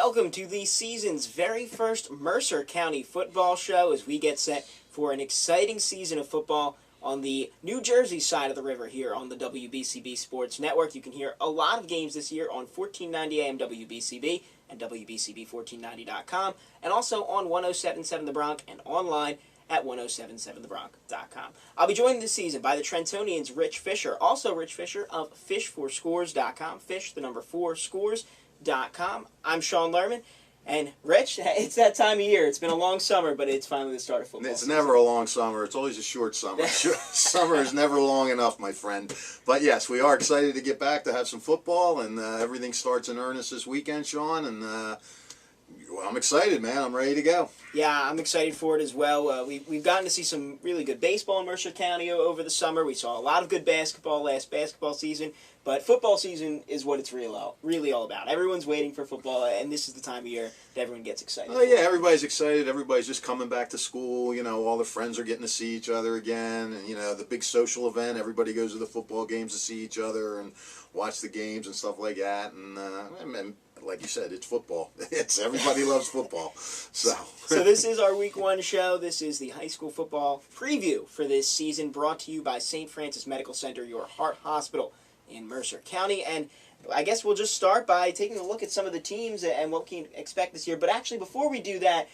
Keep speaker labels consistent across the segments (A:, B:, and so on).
A: Welcome to the season's very first Mercer County football show as we get set for an exciting season of football on the New Jersey side of the river here on the WBCB Sports Network. You can hear a lot of games this year on 1490 AM WBCB and WBCB1490.com, and also on 107.7 The Bronx and online at 1077thebronx.com. I'll be joined this season by the Trentonians' Rich Fisher, also Rich Fisher of fish4scores.com, fish, the number 4scores.com. I'm Sean Lerman, and Rich, it's that time of year. It's been a long summer, but it's finally the start of football
B: It's
A: season.
B: never a long summer. It's always a short summer. Summer is never long enough, my friend. But yes, we are excited to get back to have some football, and everything starts in earnest this weekend, Sean, and I'm excited, man. I'm ready to go.
A: Yeah, I'm excited for it as well. We've gotten to see some really good baseball in Mercer County over the summer. We saw a lot of good basketball last basketball season, but football season is what it's really all about. Everyone's waiting for football, and this is the time of year that everyone gets excited.
B: Oh, yeah, everybody's excited. Everybody's just coming back to school. You know, all the friends are getting to see each other again, and, you know, the big social event. Everybody goes to the football games to see each other and watch the games and stuff like that, and like you said, it's football. Everybody loves football. So
A: this is our Week 1 show. This is the high school football preview for this season, brought to you by St. Francis Medical Center, your heart hospital in Mercer County. And I guess we'll just start by taking a look at some of the teams and what we can expect this year. But actually, before we do that,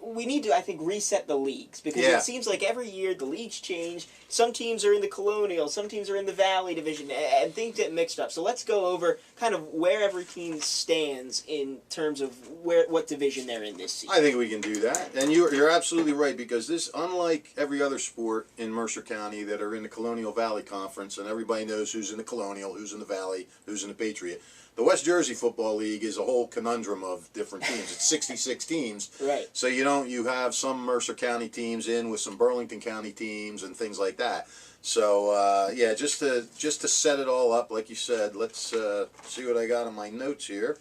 A: we need to, I think, reset the leagues, because it seems like every year the leagues change. Some teams are in the Colonial, some teams are in the Valley Division, and things get mixed up. So let's go over kind of where every team stands in terms of what division they're in this season.
B: I think we can do that. And you're absolutely right, because this, unlike every other sport in Mercer County that are in the Colonial Valley Conference, and everybody knows who's in the Colonial, who's in the Valley, who's in the Patriot, the West Jersey Football League is a whole conundrum of different teams. It's 66 teams.
A: Right.
B: So you have some Mercer County teams in with some Burlington County teams and things like that. So just to set it all up, like you said, let's see what I got on my notes here.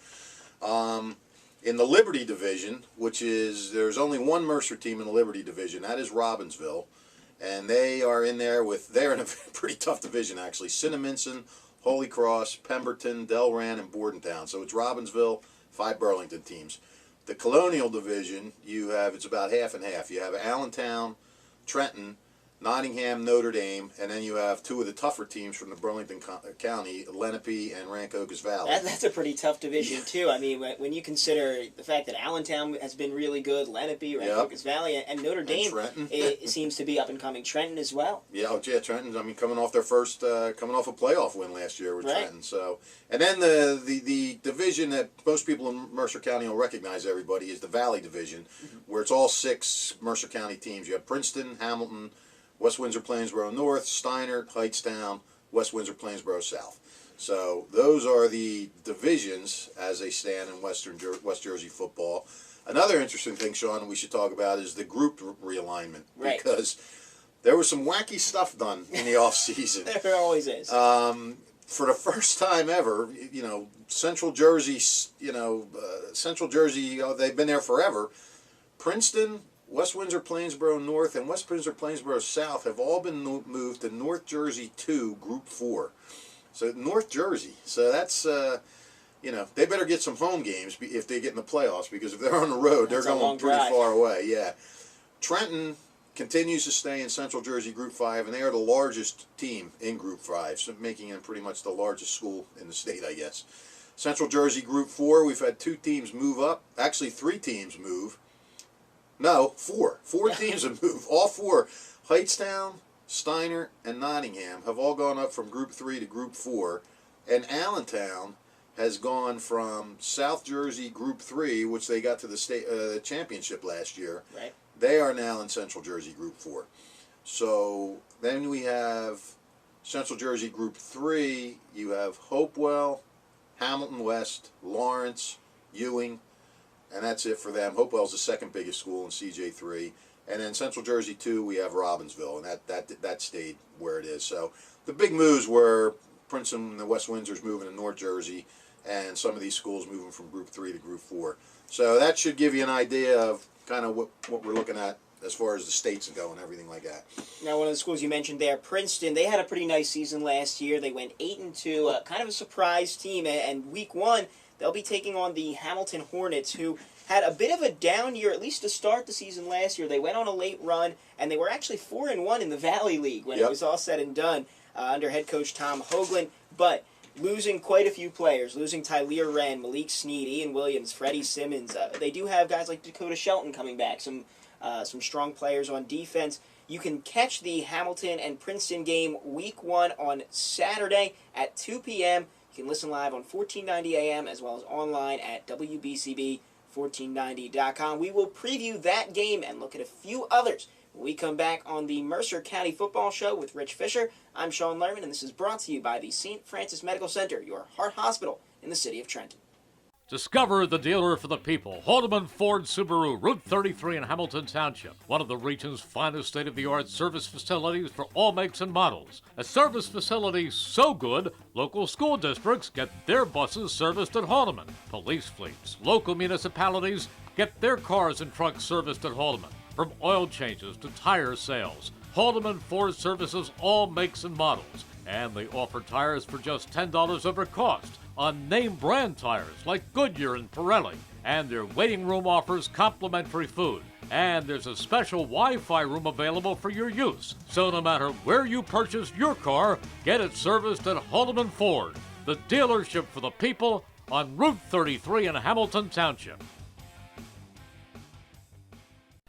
B: In the Liberty Division, there's only one Mercer team in the Liberty Division. That is Robbinsville, and they're in a pretty tough division, actually. Cinnaminson, Holy Cross, Pemberton, Delran, and Bordentown. So it's Robbinsville, 5 Burlington teams. The Colonial Division, it's about half and half. You have Allentown, Trenton, Nottingham, Notre Dame, and then you have 2 of the tougher teams from the Burlington County, Lenape and Rancocas Valley.
A: That's a pretty tough division, too. I mean, when you consider the fact that Allentown has been really good, Lenape, Rancocas Valley, and Notre Dame it seems to be up and coming. Trenton as well.
B: Yeah, Trenton. I mean, coming off their first, coming off a playoff win last year with Trenton. So, and then the division that most people in Mercer County will recognize, everybody, is the Valley Division, where it's all 6 Mercer County teams. You have Princeton, Hamilton, West Windsor-Plainsboro North, Steiner, Hightstown, West Windsor-Plainsboro South. So those are the divisions as they stand in West Jersey football. Another interesting thing, Sean, we should talk about is the group realignment.
A: Right.
B: Because there was some wacky stuff done in the off-season.
A: There always is.
B: For the first time ever, Central Jersey, they've been there forever. Princeton, West Windsor-Plainsboro North, and West Windsor-Plainsboro South have all been moved to North Jersey 2, Group 4. So North Jersey. So that's, they better get some home games if they get in the playoffs, because if they're on the road, they're going pretty far away. Yeah. Trenton continues to stay in Central Jersey Group 5, and they are the largest team in Group 5, so making them pretty much the largest school in the state, I guess. Central Jersey Group 4, we've had 2 teams move up. Actually, 3 teams move. No, 4. 4 teams have moved. All 4, Hightstown, Steiner, and Nottingham, have all gone up from Group 3 to Group 4. And Allentown has gone from South Jersey Group 3, which they got to the state championship last year.
A: Right.
B: They are now in Central Jersey Group 4. So then we have Central Jersey Group 3. You have Hopewell, Hamilton West, Lawrence, Ewing, and that's it for them. Hopewell's the second biggest school in CJ3. And then Central Jersey 2, we have Robbinsville, and that stayed where it is. So the big moves were Princeton and the West Windsors moving to North Jersey, and some of these schools moving from Group 3 to Group 4. So that should give you an idea of kind of what we're looking at as far as the states go and everything like that.
A: Now, one of the schools you mentioned there, Princeton, they had a pretty nice season last year. They went 8-2, kind of a surprise team, and Week 1, They'll be taking on the Hamilton Hornets, who had a bit of a down year, at least to start the season last year. They went on a late run, and they were actually 4-1 in the Valley League when it was all said and done under head coach Tom Hoagland. But losing quite a few players, losing Tyler Wren, Malik Snead, Ian Williams, Freddie Simmons. They do have guys like Dakota Shelton coming back, some strong players on defense. You can catch the Hamilton and Princeton game week 1 on Saturday at 2 p.m. You can listen live on 1490 AM as well as online at WBCB1490.com. We will preview that game and look at a few others when we come back on the Mercer County Football Show with Rich Fisher. I'm Sean Lerman, and this is brought to you by the St. Francis Medical Center, your heart hospital in the city of Trenton.
C: Discover the dealer for the people, Haldeman Ford Subaru, Route 33 in Hamilton Township. One of the region's finest state-of-the-art service facilities for all makes and models. A service facility so good, local school districts get their buses serviced at Haldeman. Police fleets, local municipalities get their cars and trucks serviced at Haldeman. From oil changes to tire sales, Haldeman Ford services all makes and models. And they offer tires for just $10 over cost on name brand tires like Goodyear and Pirelli. And their waiting room offers complimentary food. And there's a special Wi-Fi room available for your use. So no matter where you purchase your car, get it serviced at Haldeman Ford, the dealership for the people on Route 33 in Hamilton Township.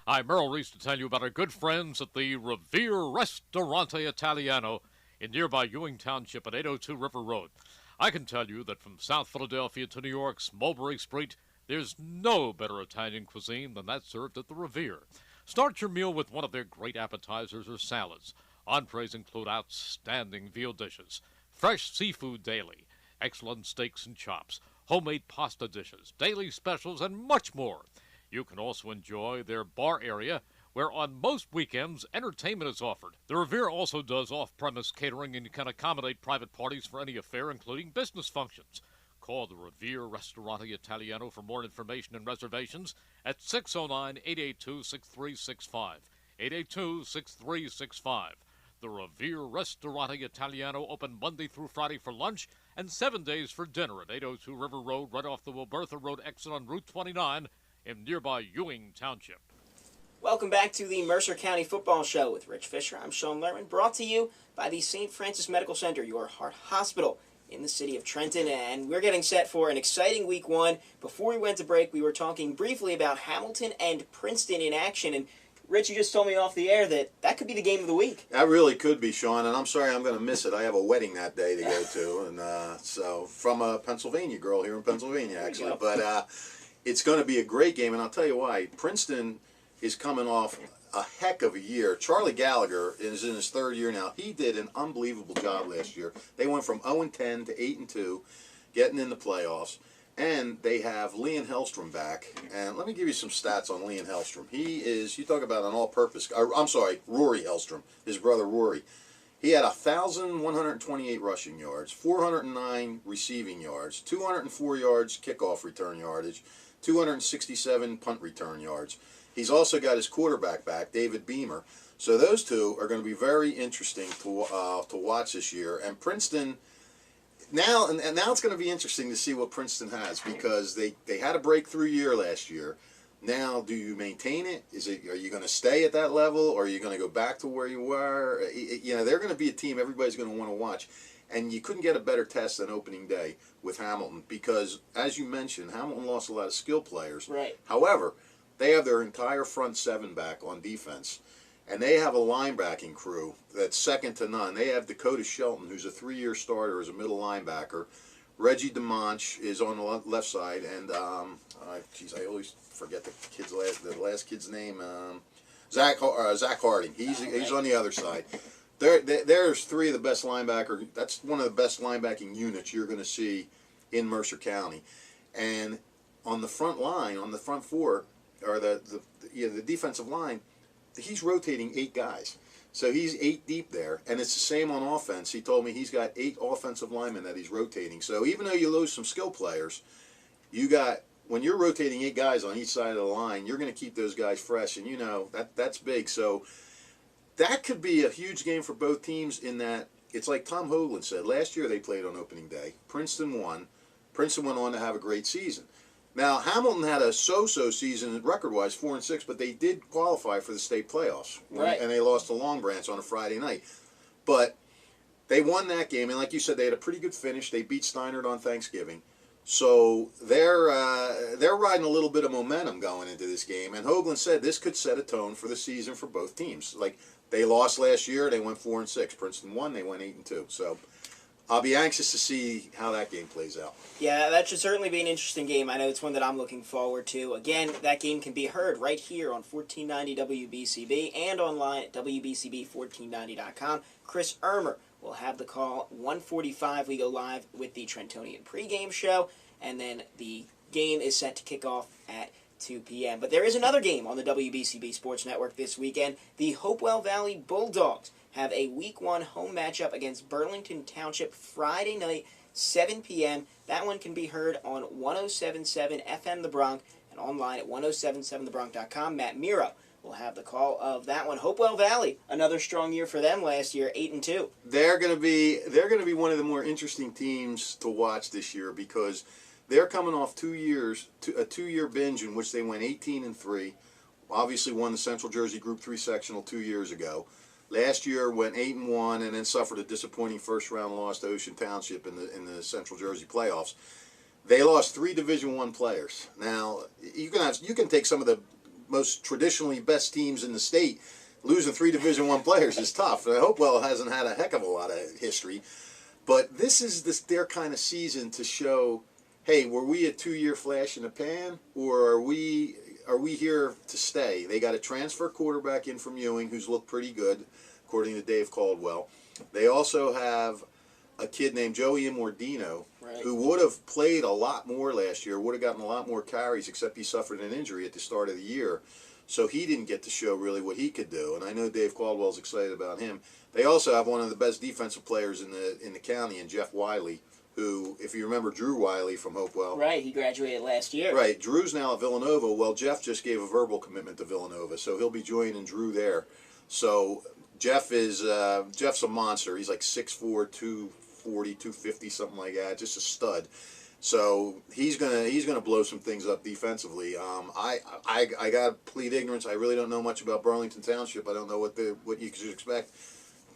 C: I'm Merrill Reese to tell you about our good friends at the Revere Ristorante Italiano in nearby Ewing Township at 802 River Road. I can tell you that from South Philadelphia to New York's Mulberry Street, there's no better Italian cuisine than that served at the Revere. Start your meal with one of their great appetizers or salads. Entrees include outstanding veal dishes, fresh seafood daily, excellent steaks and chops, homemade pasta dishes, daily specials, and much more. You can also enjoy their bar area, where on most weekends, entertainment is offered. The Revere also does off-premise catering and can accommodate private parties for any affair, including business functions. Call the Revere Ristorante Italiano for more information and reservations at 609-882-6365, 882-6365. The Revere Ristorante Italiano open Monday through Friday for lunch and 7 days for dinner at 802 River Road, right off the Wilbertha Road exit on Route 29 in nearby Ewing Township.
A: Welcome back to the Mercer County Football Show with Rich Fisher. I'm Sean Lerman, brought to you by the St. Francis Medical Center, your heart hospital in the city of Trenton. And we're getting set for an exciting week 1. Before we went to break, we were talking briefly about Hamilton and Princeton in action. And Rich, you just told me off the air that could be the game of the week.
B: That really could be, Sean, and I'm sorry I'm going to miss it. I have a wedding that day to go to, and so from a Pennsylvania girl here in Pennsylvania, actually. But it's going to be a great game, and I'll tell you why. Princeton is coming off a heck of a year. Charlie Gallagher is in his 3rd year now. He did an unbelievable job last year. They went from 0-10 to 8-2, getting in the playoffs. And they have Leon Hellstrom back. And let me give you some stats on Leon Hellstrom. He is, you talk about an all-purpose, I'm sorry, Rory Hellstrom, his brother Rory. He had 1,128 rushing yards, 409 receiving yards, 204 yards kickoff return yardage, 267 punt return yards. He's also got his quarterback back, David Beamer. So those two are going to be very interesting to watch this year. And Princeton, now it's going to be interesting to see what Princeton has, because they had a breakthrough year last year. Now, do you maintain it? Are you going to stay at that level, or are you going to go back to where you were? They're going to be a team everybody's going to want to watch. And you couldn't get a better test than opening day with Hamilton, because, as you mentioned, Hamilton lost a lot of skill players.
A: Right.
B: However, they have their entire front 7 back on defense, and they have a linebacking crew that's second to none. They have Dakota Shelton, who's a 3-year starter as a middle linebacker. Reggie DeMonch is on the left side, and I always forget the last kid's name. Zach Harding. He's on the other side. There's 3 of the best linebackers. That's one of the best linebacking units you're going to see in Mercer County. And on the front line, on the front 4, or the defensive line, he's rotating 8 guys. So he's 8 deep there, and it's the same on offense. He told me he's got 8 offensive linemen that he's rotating. So even though you lose some skill players, when you're rotating 8 guys on each side of the line, you're going to keep those guys fresh, and that's big. So that could be a huge game for both teams, in that it's like Tom Hoagland said. Last year they played on opening day. Princeton won. Princeton went on to have a great season. Now, Hamilton had a so-so season record-wise, 4-6, but they did qualify for the state playoffs.
A: Right.
B: And they lost to Long Branch on a Friday night. But they won that game, and like you said, they had a pretty good finish. They beat Steinert on Thanksgiving. So they're riding a little bit of momentum going into this game. And Hoagland said this could set a tone for the season for both teams. Like, they lost last year, they went 4-6. Princeton won, they went 8-2. So I'll be anxious to see how that game plays out.
A: Yeah, that should certainly be an interesting game. I know it's one that I'm looking forward to. Again, that game can be heard right here on 1490 WBCB and online at WBCB1490.com. Chris Ermer will have the call. 1:45 we go live with the Trentonian pregame show, and then the game is set to kick off at 2 p.m. But there is another game on the WBCB Sports Network this weekend. The Hopewell Valley Bulldogs have a Week 1 home matchup against Burlington Township Friday night, 7 p.m. That one can be heard on 107.7 FM The Bronx and online at 107.7thebronx.com. Matt Miro will have the call of that one. Hopewell Valley, another strong year for them last year, 8-2.
B: They're going to be one of the more interesting teams to watch this year because they're coming off 2 years, a 2-year binge in which they went 18-3. Obviously won the Central Jersey Group 3 sectional 2 years ago. Last year went 8-1 and then suffered a disappointing first-round loss to Ocean Township in the Central Jersey playoffs. They lost 3 Division I players. Now you can take some of the most traditionally best teams in the state. Losing 3 Division I players is tough. Hopewell hasn't had a heck of a lot of history, but this is their kind of season to show, hey, were we a 2-year flash in the pan, or are we here to stay? They got a transfer quarterback in from Ewing who's looked pretty good, according to Dave Caldwell. They also have a kid named Joey Immordino,
A: Right.
B: who would have played a lot more last year, would have gotten a lot more carries, except he suffered an injury at the start of the year. So he didn't get to show really what he could do, and I know Dave Caldwell's excited about him. They also have one of the best defensive players in the county, in Jeff Wiley, who, if you remember Drew Wiley from Hopewell.
A: Right, he graduated last year.
B: Right, Drew's now at Villanova. Well, Jeff just gave a verbal commitment to Villanova, so he'll be joining Drew there. So Jeff's a monster. He's like 6'4", 240, 250, something like that. Just a stud. So he's gonna blow some things up defensively. I got to plead ignorance. I really don't know much about Burlington Township. I don't know what you should expect.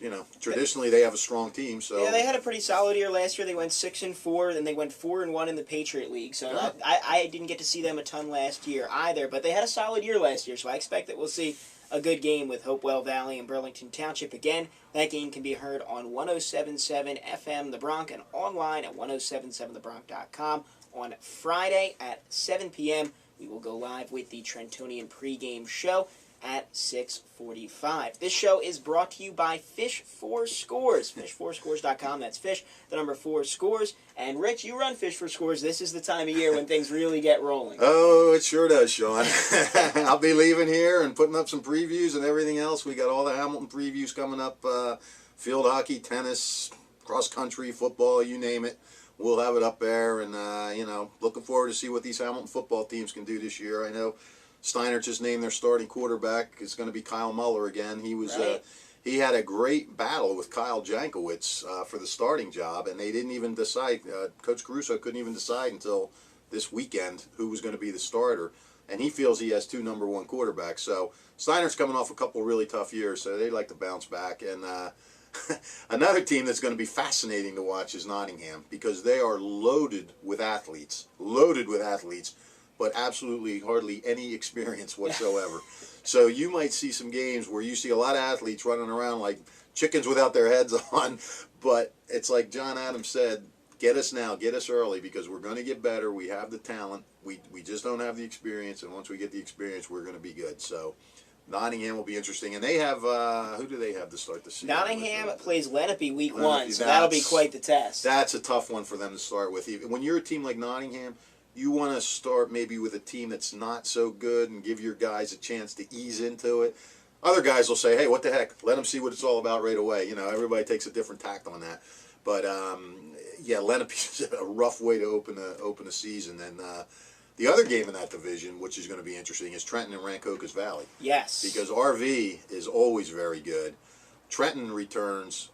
B: You know, traditionally they have a strong team. So
A: yeah, they had a pretty solid year last year. They went 6-4, then they went 4-1 in the Patriot League. So
B: Yeah.
A: I didn't get to see them a ton last year either, but they had a solid year last year. So I expect that we'll see a good game with Hopewell Valley and Burlington Township again. That game can be heard on 107.7 FM The Bronx and online at 107.7thebronx.com on Friday at 7 p.m. We will go live with the Trentonian pregame show at 6:45. This show is brought to you by Fish 4 Scores. Fish4scores.com. That's fish, the number 4 scores. And Rich, you run Fish 4 Scores. This is the time of year when things really get rolling.
B: Oh, it sure does, Sean. I'll be leaving here and putting up some previews and everything else. We got all the Hamilton previews coming up. Field hockey, tennis, cross country, football, you name it. We'll have it up there, and looking forward to see what these Hamilton football teams can do this year. I know Steiner just named their starting quarterback. It's going to be Kyle Muller again. He was
A: Right.
B: he had a great battle with Kyle Jankowitz for the starting job, and they didn't even decide. Coach Caruso couldn't even decide until this weekend who was going to be the starter, and he feels he has 2 number 1 quarterbacks. So Steiner's coming off a couple really tough years, so they'd like to bounce back. And another team that's going to be fascinating to watch is Nottingham, because they are loaded with athletes, but absolutely hardly any experience whatsoever. So you might see some games where you see a lot of athletes running around like chickens without their heads on, but it's like John Adams said, get us now, get us early, because we're going to get better. We have the talent. We just don't have the experience, and once we get the experience, we're going to be good. So Nottingham will be interesting, and they have who do they have to start the season?
A: Nottingham plays Lenape week
B: Lenape,
A: 1, so that'll be
B: that's-
A: quite the test.
B: That's a tough one for them to start with. When you're a team like Nottingham, you want to start maybe with a team that's not so good and give your guys a chance to ease into it. Other guys will say, hey, what the heck? Let them see what it's all about right away. You know, everybody takes a different tact on that. But, Lenape is a rough way to open a season. And the other game in that division, which is going to be interesting, is Trenton and Rancocas Valley.
A: Yes.
B: Because RV is always very good. Trenton returns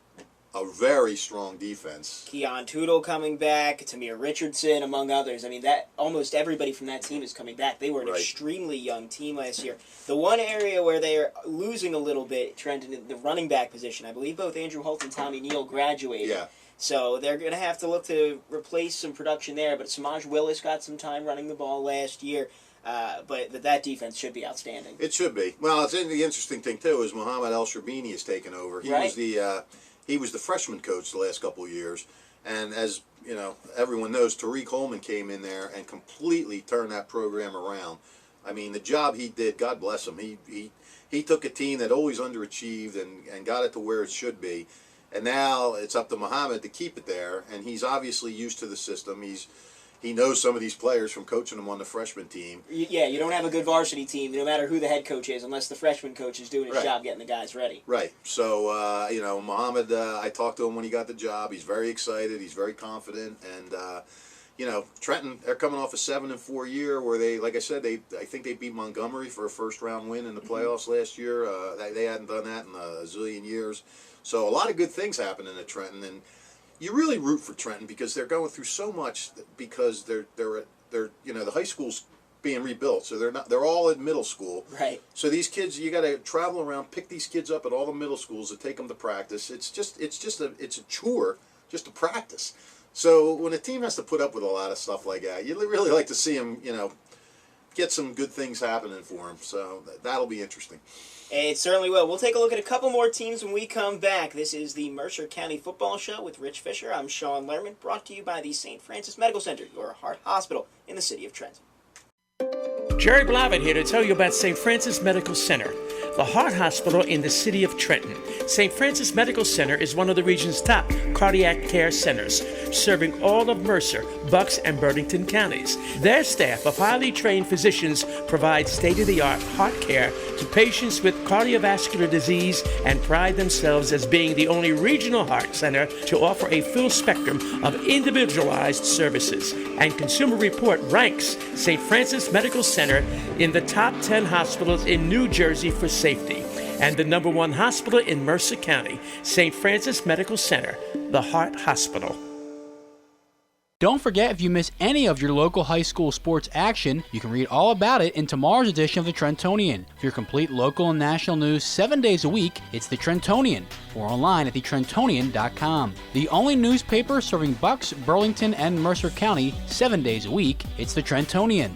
B: a very strong defense.
A: Keon Tootle coming back, Tamir Richardson, among others. I mean, that almost everybody from that team is coming back. They were an extremely young team last year. The one area where they are losing a little bit, Trent, in the running back position, I believe both Andrew Holt and Tommy Neal graduated.
B: Yeah.
A: So they're going to have to look to replace some production there. But Samaj Willis got some time running the ball last year. But that defense should be outstanding.
B: It should be. Well, the interesting thing, too, is Muhammad El-Sharbini has taken over. He was the freshman coach the last couple of years, and as you know, everyone knows, Tariq Holman came in there and completely turned that program around. I mean, the job he did, God bless him. He took a team that always underachieved and got it to where it should be, and now it's up to Muhammad to keep it there. And he's obviously used to the system. He knows some of these players from coaching them on the freshman team.
A: Yeah, you don't have a good varsity team, no matter who the head coach is, unless the freshman coach is doing his job getting the guys ready.
B: Right. So, Muhammad, I talked to him when he got the job. He's very excited. He's very confident. And, Trenton, they're coming off a 7-4 year where they, like I said, I think they beat Montgomery for a first-round win in the playoffs last year. They hadn't done that in a zillion years. So a lot of good things happening at Trenton. And you really root for Trenton because they're going through so much because they're the high school's being rebuilt, so they're all in middle school.
A: Right.
B: So these kids, you got to travel around, pick these kids up at all the middle schools to take them to practice. It's a chore just to practice. So when a team has to put up with a lot of stuff like that, you really like to see them, get some good things happening for them. So that'll be interesting.
A: It certainly will. We'll take a look at a couple more teams when we come back. This is the Mercer County Football Show with Rich Fisher. I'm Sean Lerman, brought to you by the St. Francis Medical Center, your heart hospital in the city of Trenton.
D: Jerry Blavitt here to tell you about St. Francis Medical Center, the heart hospital in the city of Trenton. St. Francis Medical Center is one of the region's top cardiac care centers, serving all of Mercer, Bucks, and Burlington counties. Their staff of highly trained physicians provide state-of-the-art heart care to patients with cardiovascular disease and pride themselves as being the only regional heart center to offer a full spectrum of individualized services. And Consumer Report ranks St. Francis Medical Center in the top 10 hospitals in New Jersey for safety, and the #1 hospital in Mercer County, St. Francis Medical Center, the Heart Hospital.
E: Don't forget, if you miss any of your local high school sports action, you can read all about it in tomorrow's edition of the Trentonian. For your complete local and national news 7 days a week, it's the Trentonian, or online at thetrentonian.com. The only newspaper serving Bucks, Burlington, and Mercer County 7 days a week, it's the Trentonian.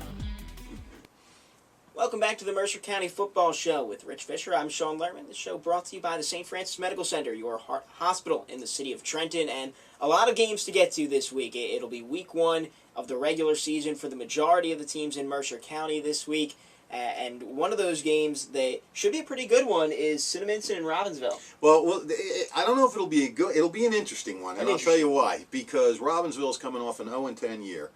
A: Welcome back to the Mercer County Football Show with Rich Fisher. I'm Sean Lerman. The show brought to you by the St. Francis Medical Center, your heart hospital in the city of Trenton. And a lot of games to get to this week. It'll be week 1 of the regular season for the majority of the teams in Mercer County this week. And one of those games that should be a pretty good one is Cinnaminson and Robbinsville.
B: Well, I don't know if it'll be it'll be an interesting one, and I'll tell you why. Because Robbinsville's coming off an 0-10 year.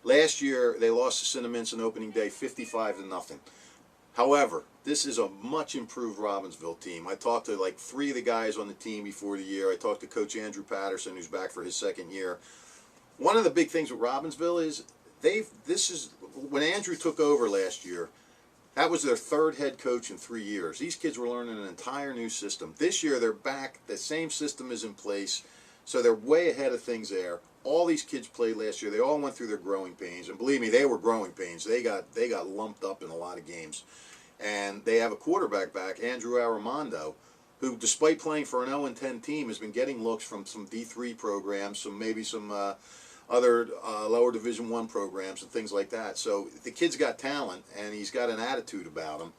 B: Last year, they lost to Cinnaminson opening day 55-0. However, this is a much improved Robbinsville team. I talked to like 3 of the guys on the team before the year. I talked to Coach Andrew Patterson, who's back for his 2nd year. One of the big things with Robbinsville is when Andrew took over last year, that was their 3rd head coach in 3 years. These kids were learning an entire new system. This year, they're back. The same system is in place, so they're way ahead of things there. All these kids played last year. They all went through their growing pains, and believe me, they were growing pains. They got lumped up in a lot of games, and they have a quarterback back, Andrew Armando, who, despite playing for an 0-10 team, has been getting looks from some D3 programs, some other lower Division I programs and things like that. So the kid's got talent, and he's got an attitude about him.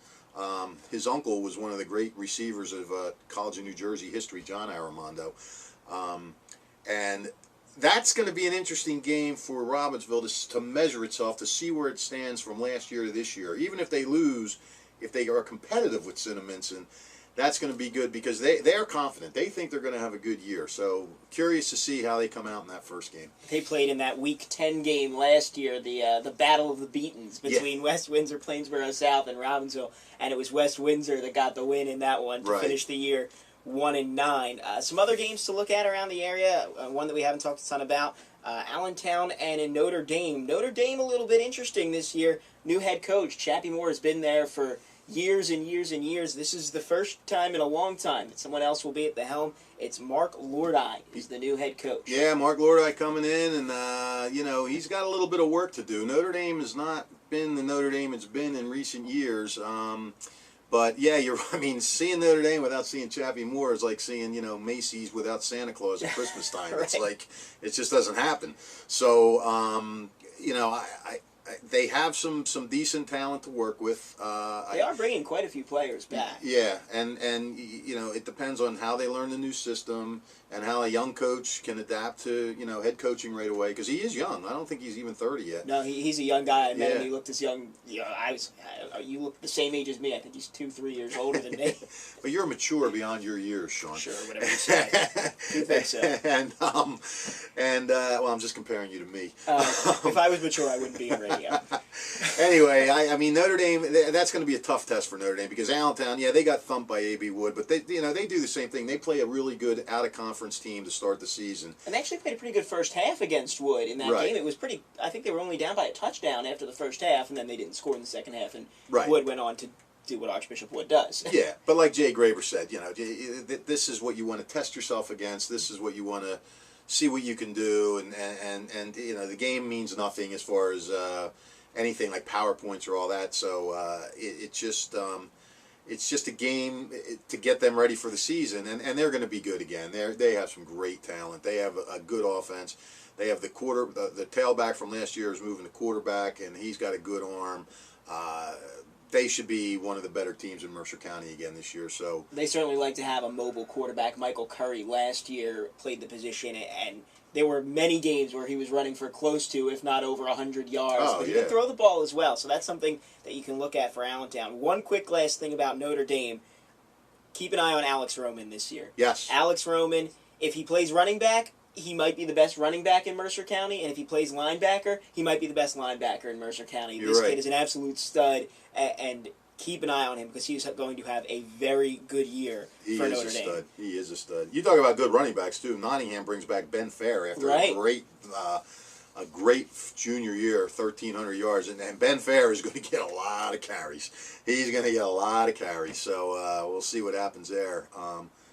B: His uncle was one of the great receivers of College of New Jersey history, John Armando, and that's going to be an interesting game for Robbinsville to measure itself, to see where it stands from last year to this year. Even if they lose, if they are competitive with Cinnaminson, that's going to be good because they're confident. They think they're going to have a good year. So curious to see how they come out in that first game.
A: They played in that Week 10 game last year, the Battle of the Beatons between West Windsor, Plainsboro South, and Robbinsville, and it was West Windsor that got the win in that one to finish the year 1-9. Some other games to look at around the area, one that we haven't talked a ton about, Allentown and in Notre Dame. Notre Dame a little bit interesting this year. New head coach, Chappie Moore, has been there for years and years and years. This is the first time in a long time that someone else will be at the helm. It's Mark Lordeye is the new head coach.
B: Yeah, Mark Lordeye coming in, and he's got a little bit of work to do. Notre Dame has not been the Notre Dame it's been in recent years. But yeah, seeing Notre Dame without seeing Chappie Moore is like seeing, Macy's without Santa Claus at Christmas time.
A: Right.
B: It's like, it just doesn't happen. So, they have some decent talent to work with.
A: They are bringing quite a few players back.
B: Yeah, and it depends on how they learn the new system and how a young coach can adapt to head coaching right away, because he is young. I don't think he's even 30 yet.
A: No, he's a young guy. I met him.
B: Yeah.
A: He looked as young. You look the same age as me. I think he's 2-3 years older than me.
B: But you're mature beyond your years, Sean.
A: Sure, whatever you say. You think so?
B: Well, I'm just comparing you to me.
A: If I was mature, I wouldn't be in radio.
B: Anyway, Notre Dame. That's going to be a tough test for Notre Dame, because Allentown, they got thumped by A.B. Wood, but they do the same thing. They play a really good out of conference team to start the season.
A: And they actually played a pretty good first half against Wood in that
B: Right.
A: game. It was pretty. I think they were only down by a touchdown after the first half, and then they didn't score in the second half. And
B: Right.
A: Wood went on to do what Archbishop Wood does.
B: Yeah, but like Jay Graber said, this is what you want to test yourself against. This is what you want to see what you can do, and the game means nothing as far as anything like PowerPoints or all that. So it's just a game to get them ready for the season, and they're going to be good again. They have some great talent. They have a good offense. They have the tailback from last year is moving to quarterback, and he's got a good arm. They should be one of the better teams in Mercer County again this year. So
A: They certainly like to have a mobile quarterback. Michael Curry last year played the position, and there were many games where he was running for close to, if not over 100 yards.
B: Oh,
A: but he
B: yeah.
A: can throw the ball as well, so that's something that you can look at for Allentown. One quick last thing about Notre Dame. Keep an eye on Alex Roman this year.
B: yes,
A: Alex Roman, if he plays running back, he might be the best running back in Mercer County, and if he plays linebacker, he might be the best linebacker in Mercer County.
B: You're
A: This
B: right.
A: kid is an absolute stud, and keep an eye on him because he's going to have a very good year
B: he
A: for
B: is
A: Notre
B: a
A: Dame.
B: stud. He is a stud. You talk about good running backs too. Nottingham brings back Ben Fair after
A: Right.
B: a great junior year, 1,300 yards, and Ben Fair is going to get a lot of carries. He's going to get a lot of carries, so we'll see what happens there.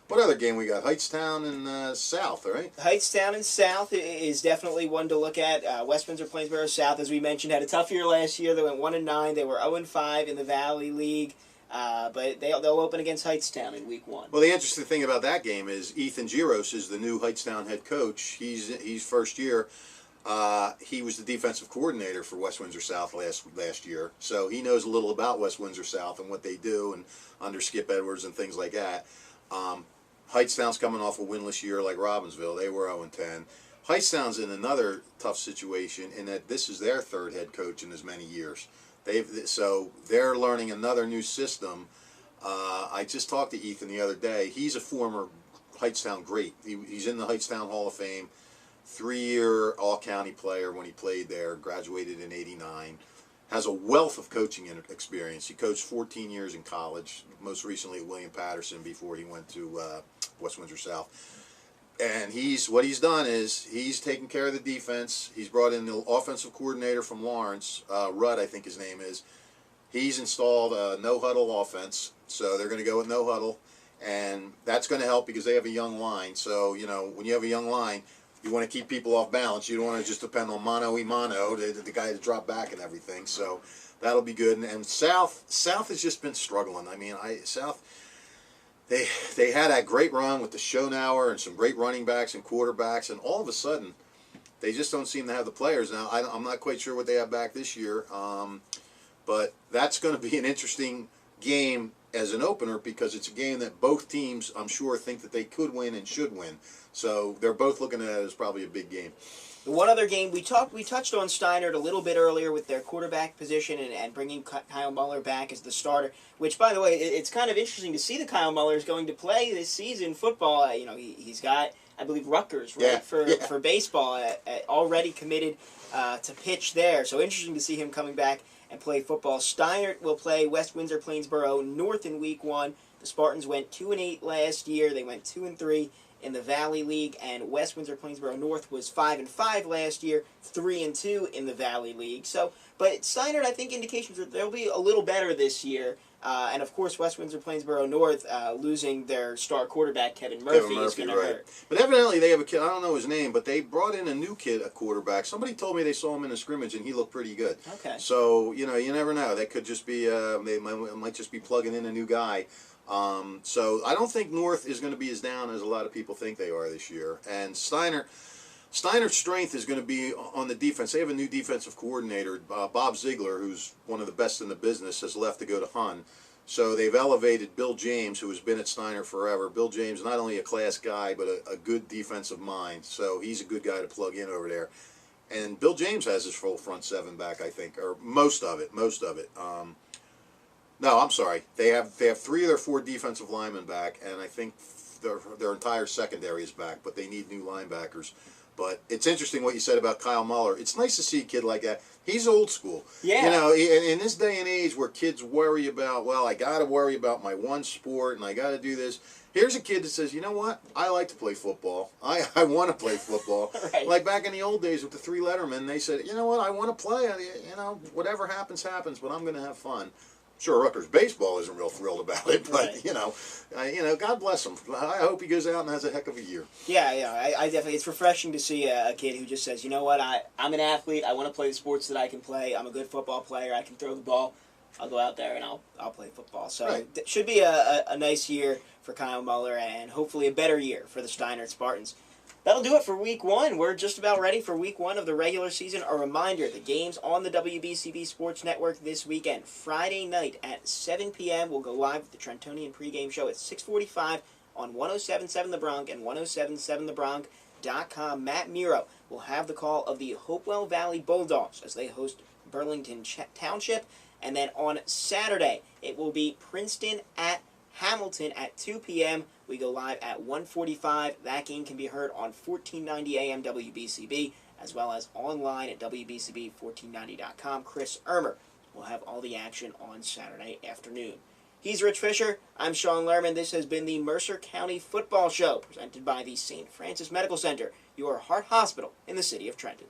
B: What other game we got? Heightstown and South, right?
A: Heightstown and South is definitely one to look at. West Windsor Plainsboro South, as we mentioned, had a tough year last year. They went 1-9. They were 0-5 in the Valley League, but they'll open against Heightstown in Week 1.
B: Well, the interesting thing about that game is Ethan Giros is the new Heightstown head coach. He's first year. He was the defensive coordinator for West Windsor South last year, so he knows a little about West Windsor South and what they do, and under Skip Edwards and things like that. Heightstown's coming off a winless year like Robbinsville. They were 0-10. Heightstown's in another tough situation in that this is their third head coach in as many years. So they're learning another new system. I just talked to Ethan the other day. He's a former Heightstown great. He's in the Heightstown Hall of Fame. 3-year all-county player when he played there. Graduated in '89. Has a wealth of coaching experience. He coached 14 years in college, most recently at William Patterson before he went to West Windsor South. And what he's done is he's taken care of the defense. He's brought in the offensive coordinator from Lawrence, Rudd, I think his name is. He's installed a no-huddle offense, so they're going to go with no huddle, and that's going to help because they have a young line. So, when you have a young line, you want to keep people off balance. You don't want to just depend on mano-y-mano, the guy to drop back and everything. So that'll be good. And South has just been struggling. South, they had that great run with the Schonauer and some great running backs and quarterbacks, and all of a sudden, they just don't seem to have the players. Now, I'm not quite sure what they have back this year, but that's going to be an interesting game as an opener because it's a game that both teams, I'm sure, think that they could win and should win. So they're both looking at it as probably a big game.
A: The one other game we touched on Steinert a little bit earlier with their quarterback position and bringing Kyle Muller back as the starter. Which, by the way, it's kind of interesting to see that Kyle Muller is going to play this season football. He's got, I believe, Rutgers for baseball already committed to pitch there. So interesting to see him coming back and play football. Steinert will play West Windsor Plainsboro North in Week 1. The Spartans went 2-8 last year. They went 2-3 in the Valley League, and West Windsor Plainsboro North was 5-5 last year, 3-2 in the Valley League. So But Steiner, I think indications that they'll be a little better this year. And of course, West Windsor Plainsboro North losing their star quarterback Kevin Murphy is going to hurt.
B: But evidently they have a kid. I don't know his name, but they brought in a new kid, a quarterback. Somebody told me they saw him in a scrimmage and he looked pretty good.
A: Okay.
B: So you never know. That could just be they might just be plugging in a new guy. So I don't think North is going to be as down as a lot of people think they are this year. And Steiner's strength is going to be on the defense. They have a new defensive coordinator, Bob Ziegler, who's one of the best in the business, has left to go to Hun. So they've elevated Bill James, who has been at Steiner forever. Bill James, not only a class guy, but a good defensive mind. So he's a good guy to plug in over there. And Bill James has his full front seven back, I think, or most of it. No, I'm sorry. They have 3 of their 4 defensive linemen back, and I think their entire secondary is back, but they need new linebackers. But it's interesting what you said about Kyle Muller. It's nice to see a kid like that. He's old school.
A: Yeah.
B: In this day and age where kids worry about, well, I got to worry about my one sport and I got to do this. Here's a kid that says, you know what? I like to play football. I want to play football.
A: Right.
B: Like back in the old days with the 3 Lettermen, they said, you know what? I want to play. Whatever happens, but I'm going to have fun. Sure, Rutgers baseball isn't real thrilled about it, but
A: right.
B: God bless him. I hope he goes out and has a heck of a year.
A: Yeah, I definitely. It's refreshing to see a kid who just says, you know what, I'm an athlete. I want to play the sports that I can play. I'm a good football player. I can throw the ball. I'll go out there and I'll play football. So
B: right.
A: It should be a nice year for Kyle Muller and hopefully a better year for the Steiner Spartans. That'll do it for Week 1. We're just about ready for Week 1 of the regular season. A reminder, the games on the WBCB Sports Network this weekend. Friday night at 7 p.m. We'll go live with the Trentonian pregame show at 6:45 on 107.7 The Bronx and 107.7thebronx.com. Matt Miro will have the call of the Hopewell Valley Bulldogs as they host Burlington Township. And then on Saturday, it will be Princeton at Hamilton at 2 p.m. We go live at 1:45. That game can be heard on 1490 AM WBCB, as well as online at WBCB1490.com. Chris Ermer will have all the action on Saturday afternoon. He's Rich Fisher. I'm Sean Lerman. This has been the Mercer County Football Show, presented by the St. Francis Medical Center, your heart hospital in the city of Trenton.